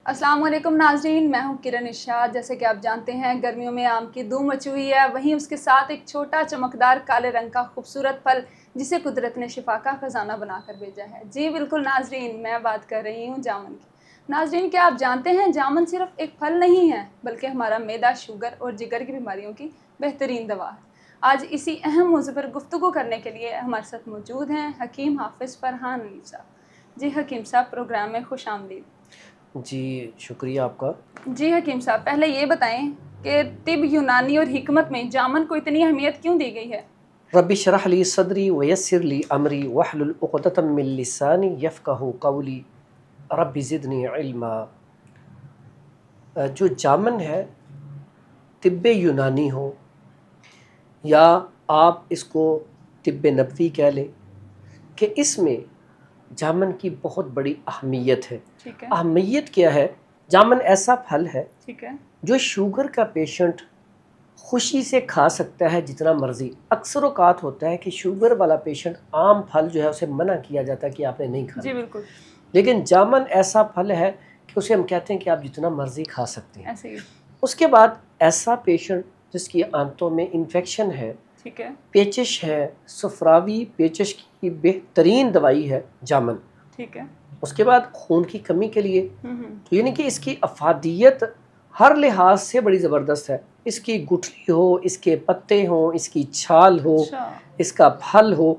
السلام علیکم ناظرین، میں ہوں کرن ارشاد۔ جیسے کہ آپ جانتے ہیں گرمیوں میں آم کی دھوم مچی ہوئی ہے، وہیں اس کے ساتھ ایک چھوٹا چمکدار کالے رنگ کا خوبصورت پھل جسے قدرت نے شفا کا خزانہ بنا کر بھیجا ہے۔ جی بالکل ناظرین، میں بات کر رہی ہوں جامن کی۔ ناظرین، کیا آپ جانتے ہیں جامن صرف ایک پھل نہیں ہے بلکہ ہمارا معدہ، شوگر اور جگر کی بیماریوں کی بہترین دوا ہے۔ آج اسی اہم موضوع پر گفتگو کرنے کے لیے ہمارے ساتھ موجود ہیں حکیم حافظ فرحان حنیف صاحب۔ جی حکیم صاحب، پروگرام میں خوش آمدید۔ جی شکریہ آپ کا۔ جی حکیم صاحب، پہلے یہ بتائیں کہ طب، یونانی اور حکمت میں جامن کو اتنی اہمیت کیوں دی گئی ہے؟ رب اشرح لی صدری ویسر لی امری واحلل عقدۃ من لسانی یفقہوا قولی رب زدنی علما۔ جو جامن ہے، طب یونانی ہو یا آپ اس کو طب نبوی کہہ لیں، کہ اس میں جامن کی بہت بڑی اہمیت ہے۔ ٹھیک ہے، اہمیت کیا ہے؟ جامن ایسا پھل ہے ٹھیک ہے، جو شوگر کا پیشنٹ خوشی سے کھا سکتا ہے جتنا مرضی۔ اکثر اوقات ہوتا ہے کہ شوگر والا پیشنٹ عام پھل جو ہے اسے منع کیا جاتا ہے کہ آپ نے نہیں کھانا، جی بالکل لیکن جامن ایسا پھل ہے کہ اسے ہم کہتے ہیں کہ آپ جتنا مرضی کھا سکتے ہیں۔ ایسے ہی، اس کے بعد ایسا پیشنٹ جس کی آنتوں میں انفیکشن ہے، ٹھیک ہے، پیچش ہے، صفراوی پیچش کی بہترین دوائی ہے جامن۔ ٹھیک ہے، اس کے بعد خون کی کمی کے لیے، ہوں، تو یعنی کہ اس کی افادیت ہر لحاظ سے بڑی زبردست ہے۔ اس کی گٹھلی ہو، اس کے پتے ہوں، اس کی چھال ہو، اچھا، اس کا پھل ہو،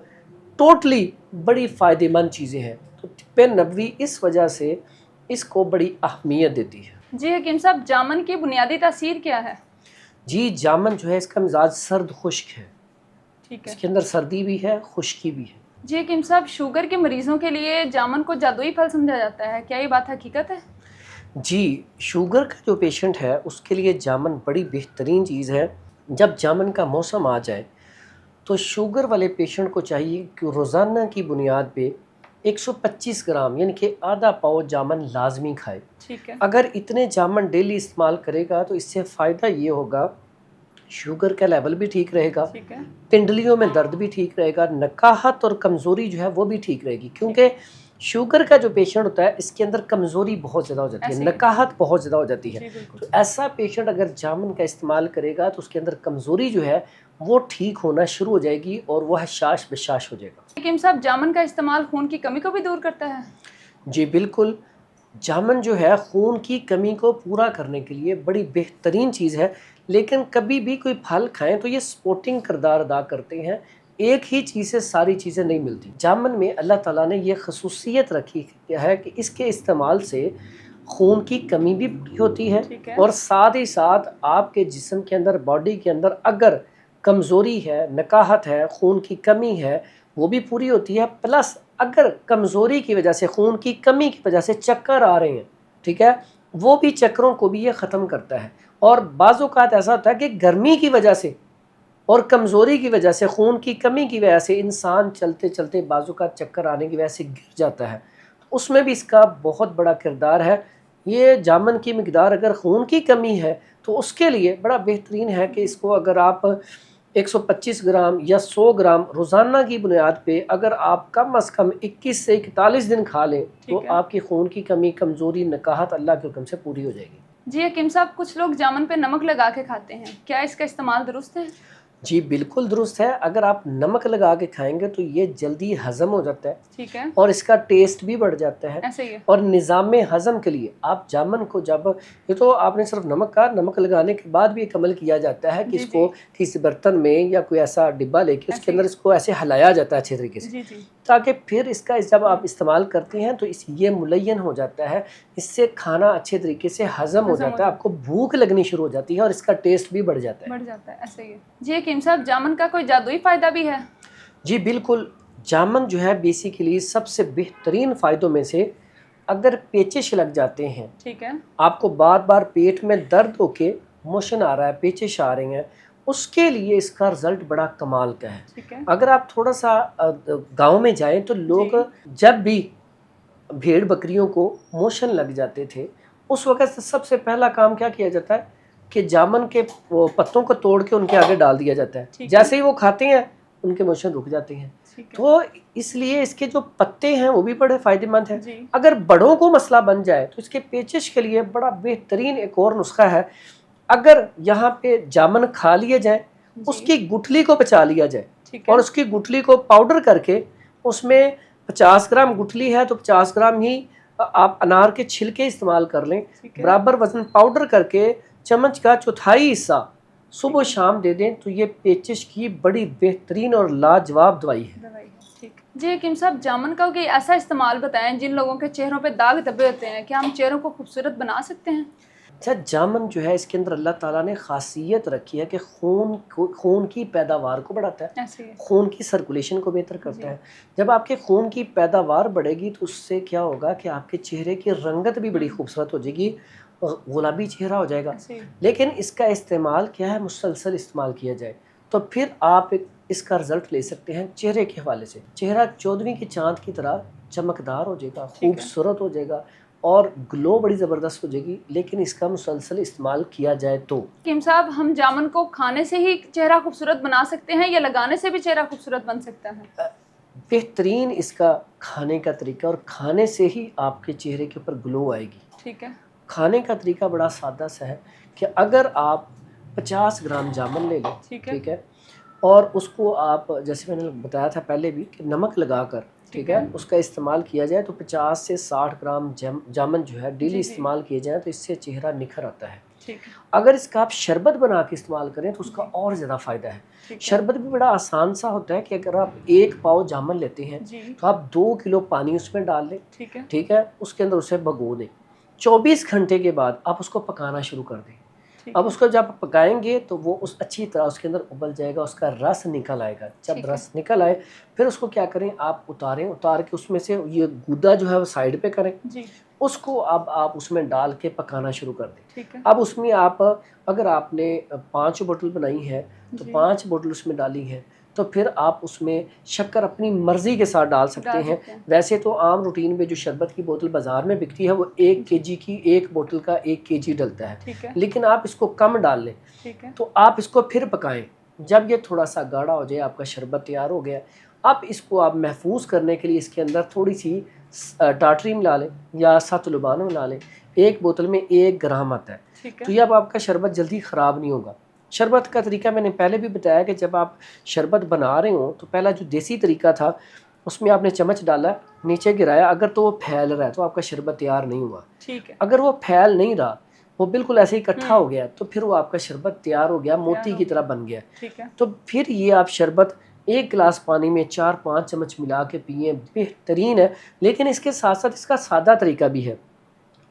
ٹوٹلی بڑی فائدہ مند چیزیں ہیں۔ تو طب نبوی اس وجہ سے اس کو بڑی اہمیت دیتی ہے۔ جی حکیم صاحب، جامن کی بنیادی تاثیر کیا ہے؟ جی جامن جو ہے اس کا مزاج سرد خشک ہے، ٹھیک ہے۔ اس کے اندر سردی بھی ہے، خشکی بھی ہے۔ جی حکیم صاحب، شوگر کے مریضوں کے لیے جامن کو جادوئی پھل سمجھا جاتا ہے، کیا یہ بات حقیقت ہے؟ جی شوگر کا جو پیشنٹ ہے اس کے لیے جامن بڑی بہترین چیز ہے۔ جب جامن کا موسم آ جائے تو شوگر والے پیشنٹ کو چاہیے کہ روزانہ کی بنیاد پہ 125 گرام یعنی کہ آدھا پاؤ جامن لازمی کھائے۔ ٹھیک ہے، اگر اتنے جامن ڈیلی استعمال کرے گا تو اس سے فائدہ یہ ہوگا، شوگر کا لیول بھی ٹھیک رہے گا، ٹھیک ہے، پنڈلیوں میں درد بھی ٹھیک رہے گا، نکاہت اور کمزوری جو ہے وہ بھی ٹھیک رہے گی، کیونکہ شوگر کا جو پیشنٹ ہوتا ہے اس کے اندر کمزوری بہت زیادہ ہو جاتی ہے، ایسے ہی، نکاہت بہت زیادہ ہو جاتی ہے۔ جی بالکل، تو ایسا پیشنٹ اگر جامن کا استعمال کرے گا تو اس کے اندر کمزوری جو ہے وہ ٹھیک ہونا شروع ہو جائے گی اور وہ حشاش بشاش ہو جائے گا۔ حکیم صاحب، جامن کا استعمال خون کی کمی کو بھی دور کرتا ہے؟ جی بالکل، جامن جو ہے خون کی کمی کو پورا کرنے کے لیے بڑی بہترین چیز ہے، لیکن کبھی بھی کوئی پھل کھائیں تو یہ سپورٹنگ کردار ادا کرتے ہیں، ایک ہی چیز سے ساری چیزیں نہیں ملتی۔ جامن میں اللہ تعالیٰ نے یہ خصوصیت رکھی ہے کہ اس کے استعمال سے خون کی کمی بھی پوری ہوتی ہے، ٹھیک ہے، اور ساتھ ہی ساتھ آپ کے جسم کے اندر، باڈی کے اندر اگر کمزوری ہے، نکاہت ہے، خون کی کمی ہے، وہ بھی پوری ہوتی ہے۔ پلس اگر کمزوری کی وجہ سے، خون کی کمی کی وجہ سے چکر آ رہے ہیں، ٹھیک ہے، وہ بھی چکروں کو بھی یہ ختم کرتا ہے۔ اور بعض اوقات ایسا ہوتا ہے کہ گرمی کی وجہ سے اور کمزوری کی وجہ سے، خون کی کمی کی وجہ سے انسان چلتے چلتے بعض اوقات چکر آنے کی وجہ سے گر جاتا ہے، اس میں بھی اس کا بہت بڑا کردار ہے۔ یہ جامن کی مقدار اگر خون کی کمی ہے تو اس کے لیے بڑا بہترین ہے کہ اس کو اگر آپ 125 گرام یا 100 گرام روزانہ کی بنیاد پہ اگر آپ کم از کم 21 سے 41 دن کھا لیں تو ٹھیک ہے۔ آپ کی خون کی کمی، کمزوری، نکاہت اللہ کے حکم سے پوری ہو جائے گی۔ جی حکیم صاحب، کچھ لوگ جامن پہ نمک لگا کے کھاتے ہیں، کیا اس کا استعمال درست ہے؟ جی بالکل درست ہے، اگر آپ نمک لگا کے کھائیں گے تو یہ جلدی ہضم ہو جاتا ہے ٹھیک ہے، اور اس کا ٹیسٹ بھی بڑھ جاتا ہے۔ ایسے ہی ہے، اور نظام ہضم کے لیے آپ جامن کو جب، یہ تو آپ نے صرف نمک کا، نمک لگانے کے بعد بھی ایک عمل کیا جاتا ہے کہ جی اس کو کسی برتن میں یا کوئی ایسا ڈبہ لے کے اس کے ایسے ہی، اندر اس کو ایسے ہلایا جاتا ہے اچھے طریقے سے، جی جی، تاکہ پھر اس کا جب آپ استعمال کرتے ہیں تو یہ ملین ہو جاتا ہے، اس سے کھانا اچھے طریقے سے ہضم ہو جاتا ہے، آپ کو بھوک لگنی شروع ہو جاتی ہے اور اس کا ٹیسٹ بھی بڑھ جاتا ہے۔ بڑھ جاتا ہے، ایسے ہی ہے۔ جی حکیم صاحب، جامن کا کوئی جادوئی فائدہ بھی ہے؟ جی بالکل، جامن جو ہے بیسیکلی سب سے بہترین فائدوں میں سے، اگر پیچش لگ جاتے ہیں، ٹھیک ہے، آپ کو بار بار پیٹ میں درد ہو کے موشن آ رہا ہے، پیچش آ رہے ہیں، اس کے لیے اس کا رزلٹ بڑا کمال کا ہے۔ ٹھیک ہے، اگر آپ تھوڑا سا گاؤں میں جائیں تو لوگ جی، جب بھی بھیڑ بکریوں کو موشن لگ جاتے تھے اس وقت سب سے پہلا کام کیا کیا جاتا ہے کہ جامن کے پتوں کو توڑ کے ان کے آگے ڈال دیا جاتا ہے، ٹھیک ہے، جیسے ہی وہ کھاتے ہیں ان کے موشن رک جاتے ہیں. ٹھیک ہے. تو اس لیے اس کے جو پتے ہیں وہ بھی بڑے فائدہ مند ہیں. جی. اگر بڑوں کو مسئلہ بن جائے تو اس کے پیچش کے لیے بڑا بہترین ایک اور نسخہ ہے. اگر یہاں پہ جامن کھا لیے جائیں اس کی گٹھلی کو بچا لیا جائے اور اس کی گٹھلی کو پاؤڈر کر کے اس میں 50 گرام گٹھلی ہے تو 50 گرام ہی آپ انار کے چھلکے استعمال کر لیں, برابر وزن پاؤڈر کر کے چمچ کا چوتھائی حصہ صبح و شام دے دیں تو یہ پیچش کی بڑی بہترین اور لاجواب دوائی ہے. جی حکیم صاحب, جامن کا کوئی ایسا استعمال بتائیں جن لوگوں کے چہروں پہ داغ دبے ہوتے ہیں, کیا ہم چہروں کو خوبصورت بنا سکتے ہیں؟ اچھا, جامن جو ہے اس کے اندر اللہ تعالیٰ نے خاصیت رکھی ہے کہ خون کی پیداوار کو بڑھاتا ہے, خون کی سرکولیشن کو بہتر کرتا ہے. جب آپ کے خون کی پیداوار بڑھے گی تو اس سے کیا ہوگا کہ آپ کے چہرے کی رنگت بھی بڑی خوبصورت ہو جائے گی, گلابی چہرہ ہو جائے گا. لیکن اس کا استعمال کیا ہے, مسلسل استعمال کیا جائے تو پھر آپ اس کا رزلٹ لے سکتے ہیں چہرے کے حوالے سے. چہرہ 14ویں کی چاند کی طرح چمکدار ہو جائے گا, خوبصورت ہو جائے گا اور گلو بڑی زبردست ہو جائے گی, لیکن اس کا مسلسل استعمال کیا جائے تو. حکیم صاحب, ہم جامن کو کھانے سے ہی چہرہ خوبصورت بنا سکتے ہیں یا لگانے سے بھی چہرہ خوبصورت بن سکتا ہے؟ بہترین اس کا کھانے کا طریقہ, اور کھانے سے ہی آپ کے چہرے کے اوپر گلو آئے گی. ٹھیک ہے. کھانے کا طریقہ بڑا سادہ سا ہے کہ اگر آپ 50 گرام جامن لے لیں, ٹھیک ہے, اور اس کو آپ جیسے میں نے بتایا تھا پہلے بھی کہ نمک لگا کر, ٹھیک ہے, اس کا استعمال کیا جائے تو 50 سے 60 گرام جامن جو ہے ڈیلی استعمال کیے جائیں تو اس سے چہرہ نکھر آتا ہے. اگر اس کا آپ شربت بنا کے استعمال کریں تو اس کا اور زیادہ فائدہ ہے. شربت بھی بڑا آسان سا ہوتا ہے کہ اگر آپ 1 پاؤ جامن لیتے ہیں تو آپ 2 کلو پانی اس میں ڈال لیں, ٹھیک ہے, اس کے اندر اسے بھگو دیں. 24 گھنٹے کے بعد آپ اس کو پکانا شروع کر دیں. اب اس کو جب پکائیں گے تو وہ اچھی طرح اس کے اندر ابل جائے گا, اس کا رس نکل آئے گا. جب رس نکل آئے پھر اس کو کیا کریں, آپ اتار کے اس میں سے یہ گودا جو ہے وہ سائڈ پہ کریں, اس کو اب آپ اس میں ڈال کے پکانا شروع کر دیں. اب اس میں آپ اگر آپ نے 5 بوتل بنائی ہے تو 5 بوتل اس میں ڈالی ہے تو پھر آپ اس میں شکر اپنی مرضی کے ساتھ ڈال سکتے ہیں. ویسے تو عام روٹین میں جو شربت کی بوتل بازار میں بکتی ہے وہ 1 kg کی ایک بوتل کا 1 kg ڈلتا ہے, لیکن آپ اس کو کم ڈال لیں تو آپ اس کو پھر پکائیں. جب یہ تھوڑا سا گاڑھا ہو جائے, آپ کا شربت تیار ہو گیا, اب اس کو آپ محفوظ کرنے کے لیے اس کے اندر تھوڑی سی ٹاٹری ملا لیں یا سات لبان ملا لیں. 1 بوتل میں 1 گرام آتا ہے, تو یہ اب آپ کا شربت جلدی خراب نہیں ہوگا. شربت کا طریقہ میں نے پہلے بھی بتایا کہ جب آپ شربت بنا رہے ہوں تو پہلا جو دیسی طریقہ تھا اس میں آپ نے چمچ ڈالا, نیچے گرایا, اگر تو وہ پھیل رہا ہے تو آپ کا شربت تیار نہیں ہوا. اگر وہ پھیل نہیں رہا, وہ بالکل ایسے ہی اکٹھا ہو گیا تو پھر وہ آپ کا شربت تیار ہو گیا, موتی کی طرح بن گیا. تو پھر یہ آپ شربت 1 گلاس پانی میں 4-5 چمچ ملا کے پئیں, بہترین ہے. لیکن اس کے ساتھ ساتھ اس کا سادہ طریقہ بھی ہے.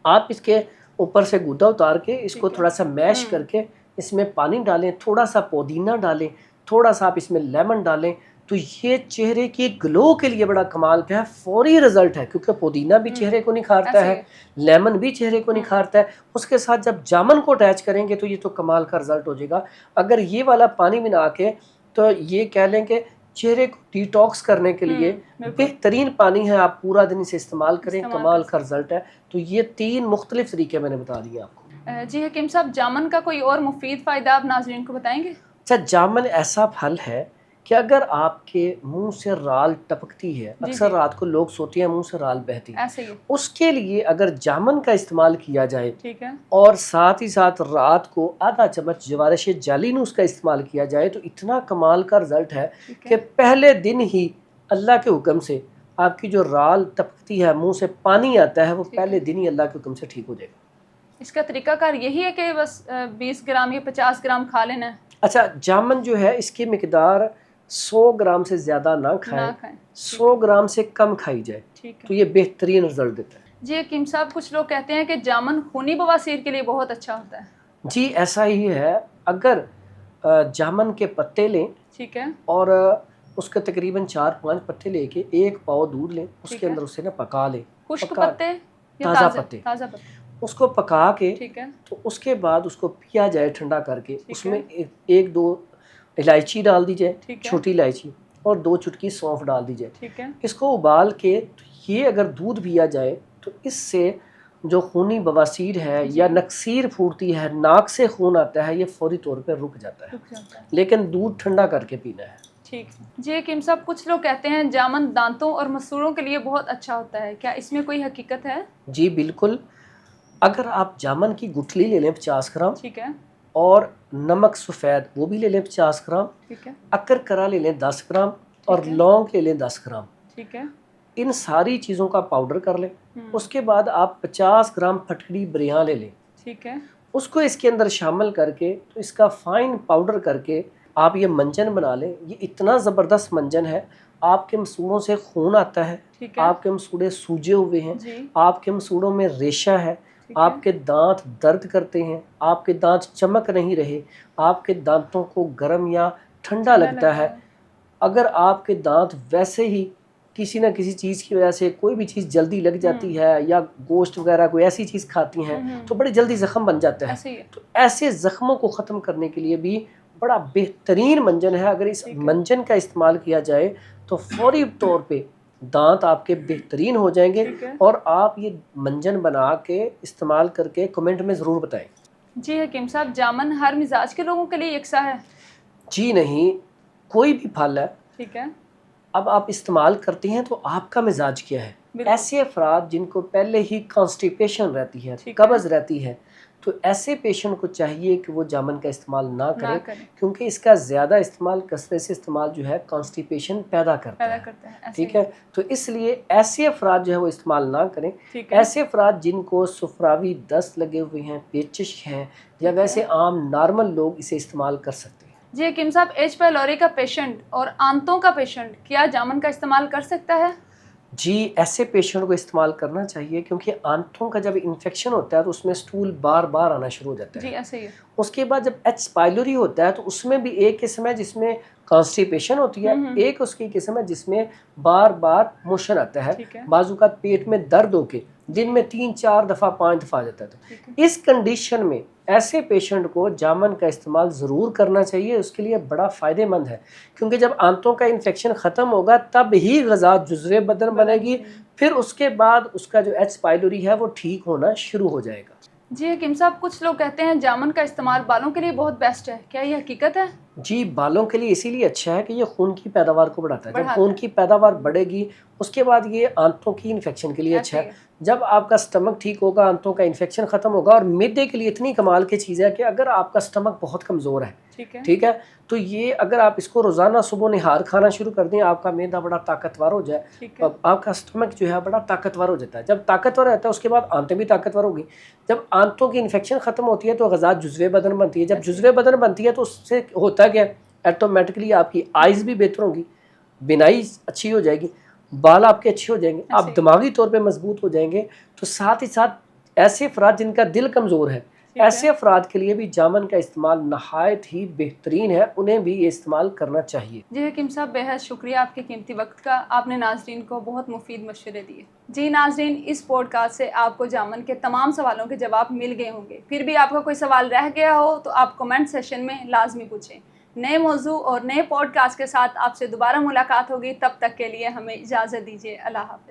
آپ اس کے اوپر سے گودا اتار کے اس کو تھوڑا سا میش کر کے اس میں پانی ڈالیں, تھوڑا سا پودینہ ڈالیں, تھوڑا سا آپ اس میں لیمن ڈالیں, تو یہ چہرے کی گلو کے لیے بڑا کمال کا ہے, فوری رزلٹ ہے. کیونکہ پودینہ بھی چہرے کو نکھارتا ہے, لیمن بھی چہرے کو نکھارتا ہے. اس کے ساتھ جب جامن کو اٹیچ کریں گے تو یہ تو کمال کا رزلٹ ہو جائے گا. اگر یہ والا پانی بنا کے تو یہ کہہ لیں کہ چہرے کو ڈیٹاکس کرنے کے لیے بہترین پانی ہے, آپ پورا دن اسے استعمال کریں, کمال کا رزلٹ ہے. تو یہ 3 مختلف طریقے میں نے بتا دیے آپ کو. جی حکیم صاحب, جامن کا کوئی اور مفید فائدہ آپ ناظرین کو بتائیں گے؟ اچھا, جامن ایسا پھل ہے کہ اگر آپ کے منہ سے رال ٹپکتی ہے, اکثر رات کو لوگ سوتے ہیں منہ سے رال بہتی ہے, اس کے لیے اگر جامن کا استعمال کیا جائے اور ساتھ ہی ساتھ رات کو آدھا چمچ جوارش جالینوس کا استعمال کیا جائے تو اتنا کمال کا رزلٹ ہے کہ پہلے دن ہی اللہ کے حکم سے آپ کی جو رال ٹپکتی ہے, منہ سے پانی آتا ہے, وہ پہلے دن ہی اللہ کے حکم سے ٹھیک ہو جائے گا. اس کا طریقہ کار یہی ہے کہ بس 20 گرام یا 50 گرام کھا لینا ہے؟ اچھا, جامن جو ہے اس کی مقدار 100 گرام سے زیادہ نہ کھائیں, 100 گرام سے کم کھائی جائے تو یہ بہترین رزلٹ دیتا ہے. جی حکیم صاحب, کچھ لوگ کہتے ہیں کہ جامن خونی بواسیر کے لیے بہت اچھا ہوتا ہے. جی ایسا ہی ہے. اگر جامن کے پتے لیں, ٹھیک ہے, اور اس کے تقریباً 4-5 پتے لے کے 1 پاؤ دودھ لیں, اس کے اندر اسے نا پکا لیں, خشک پتے یا تازہ پتے, اس کو پکا کے تو اس کے بعد اس کو پیا جائے ٹھنڈا کر کے. اس میں 1-2 الائچی ڈال دی جائے, چھوٹی الائچی, اور 2 چٹکی سونف ڈال دی جائے. اس کو ابال کے یہ اگر دودھ پیا جائے تو اس سے جو خونی بواسیر ہے یا نکسیر پھوٹتی ہے, ناک سے خون آتا ہے, یہ فوری طور پہ رک جاتا ہے. لیکن دودھ ٹھنڈا کر کے پینا ہے. ٹھیک ہے جی حکیم صاحب، کچھ لوگ کہتے ہیں جامن دانتوں اور مسوڑوں کے لیے بہت اچھا ہوتا ہے، کیا اس میں کوئی حقیقت ہے؟ جی بالکل، اگر آپ جامن کی گٹھلی لے لیں 50 گرام ٹھیک ہے اور نمک سفید وہ بھی لے لیں 50 گرام، ٹھیک ہے اکر کرا لے لیں 10 گرام اور ٹھیک ہے لونگ لے لیں 10 گرام، ٹھیک ہے ان ساری چیزوں کا پاؤڈر کر لیں۔ اس کے بعد آپ 50 گرام پھٹکڑی بریاں لے لیں، ٹھیک ہے اس کو اس کے اندر شامل کر کے تو اس کا فائن پاؤڈر کر کے آپ یہ منجن بنا لیں۔ یہ اتنا زبردست منجن ہے، آپ کے مسوڑوں سے خون آتا ہے، ٹھیک ہے آپ کے مسوڑے سوجے ہوئے ہیں، جی آپ کے مسوڑوں میں ریشہ ہے، ٹھیک ہے آپ کے دانت درد کرتے ہیں، آپ کے دانت چمک نہیں رہے، آپ کے دانتوں کو گرم یا ٹھنڈا لگتا ہے، اگر آپ کے دانت ویسے ہی کسی نہ کسی چیز کی وجہ سے کوئی بھی چیز جلدی لگ جاتی ہے یا گوشت وغیرہ کوئی ایسی چیز کھاتی ہیں تو بڑی جلدی زخم بن جاتا ہے، ایسے ہی ہے تو ایسے زخموں کو ختم کرنے کے لیے بھی بڑا بہترین منجن ہے۔ اگر اس منجن کا استعمال کیا جائے تو فوری طور پہ دانت آپ کے بہترین ہو جائیں گے، ٹھیک ہے اور آپ یہ منجن بنا کے استعمال کر کے کمنٹ میں ضرور بتائیں۔ جی حکیم صاحب، جامن ہر مزاج کے لوگوں کے لیے یکساں ہے؟ جی نہیں، کوئی بھی پھل ہے، ٹھیک ہے اب آپ استعمال کرتے ہیں تو آپ کا مزاج کیا ہے۔ بالکل ایسے افراد جن کو پہلے ہی کانسٹیپیشن رہتی ہے، ٹھیک ہے قبض رہتی ہے، تو ایسے پیشنٹ کو چاہیے کہ وہ جامن کا استعمال نہ نہ کریں، کریں، کیونکہ اس کا زیادہ استعمال، کثرت سے استعمال جو ہے کانسٹیپیشن پیدا کرتا پیدا ہے، کرتا ہے ایسے ٹھیک ہی ہے۔ تو اس لیے ایسے افراد جو ہے وہ استعمال نہ کریں۔ ٹھیک ہے ایسے افراد جن کو سفراوی دست لگے ہوئے ہیں، پیچش ہیں، یا ٹھیک ہے ویسے عام نارمل لوگ اسے استعمال کر سکتے ہیں۔ جی حکیم صاحب، ایچ پیلوری کا پیشنٹ اور آنتوں کا پیشنٹ کیا جامن کا استعمال کر سکتا ہے؟ جی ایسے پیشنٹ کو استعمال کرنا چاہیے، کیونکہ آنتوں کا جب انفیکشن ہوتا ہے تو اس میں سٹول بار بار آنا شروع ہو جاتا جی ہے۔ ایسے ہی ہے اس کے بعد جب ایچ پائلوری ہوتا ہے تو اس میں بھی ایک قسم ہے جس میں کانسٹیپیشن ہوتی ہے، ایک اس کی قسم ہے جس میں بار بار موشن آتا ہے، ٹھیک ہے بعض اوقات پیٹ میں درد ہو کے دن میں 3 4 دفعہ 5 دفعہ آ جاتا ہے۔ ٹھیک ہے تو اس کنڈیشن میں ایسے پیشنٹ کو جامن کا استعمال ضرور کرنا چاہیے، اس کے لیے بڑا فائدہ مند ہے، کیونکہ جب آنتوں کا انفیکشن ختم ہوگا تب ہی غذا جزوِ بدن بنے گی، پھر اس کے بعد اس کا جو ایچ پائلوری ہے وہ ٹھیک ہونا شروع ہو جائے گا۔ جی حکیم صاحب، کچھ لوگ کہتے ہیں جامن کا استعمال بالوں کے لیے بہت بیسٹ ہے، کیا یہ حقیقت ہے؟ جی بالوں کے لیے اسی لیے اچھا ہے کہ یہ خون کی پیداوار کو بڑھاتا ہے، جب بڑھاتا خون ہے کی پیداوار بڑھے گی اس کے بعد یہ آنتوں کی انفیکشن کے لیے اچھا ایسے ہی ہے۔ جب آپ کا سٹمک ٹھیک ہوگا، آنتوں کا انفیکشن ختم ہوگا، اور معدے کے لیے اتنی کمال کی چیز ہے کہ اگر آپ کا سٹمک بہت کمزور ہے، ٹھیک ہے، تو یہ اگر آپ اس کو روزانہ صبح نہار کھانا شروع کر دیں، آپ کا معدہ بڑا طاقتور ہو جائے، ٹھیک ہے آپ کا سٹمک جو ہے بڑا طاقتور ہو جاتا ہے۔ جب طاقتور رہتا ہے اس کے بعد آنتیں بھی طاقتور ہوگی، جب آنتوں کی انفیکشن ختم ہوتی ہے تو غذا جزوِ بدن بنتی ہے، جب جزوِ بدن بنتی ہے تو اس سے ہوتا کیا ہے، ایٹومیٹکلی آپ کی آئیز بھی بہتر ہوگی، بینائی اچھی ہو جائے گی، بال آپ کے اچھے ہو جائیں گے، آپ دماغی طور پہ مضبوط ہو جائیں گے۔ تو ساتھ ہی ساتھ ایسے افراد جن کا دل کمزور ہے، ایسے افراد کے لیے بھی جامن کا استعمال نہایت ہی بہترین ہے، انہیں بھی یہ استعمال کرنا چاہیے۔ جی حکیم صاحب، بہت شکریہ آپ کے قیمتی وقت کا، آپ نے ناظرین کو بہت مفید مشورے دیے۔ جی ناظرین، اس پوڈ کاسٹ سے آپ کو جامن کے تمام سوالوں کے جواب مل گئے ہوں گے، پھر بھی آپ کا کوئی سوال رہ گیا ہو تو آپ کمنٹ سیشن میں لازمی پوچھیں۔ نئے موضوع اور نئے پوڈ کاسٹ کے ساتھ آپ سے دوبارہ ملاقات ہوگی، تب تک کے لیے ہمیں اجازت دیجیے۔ اللہ حافظ۔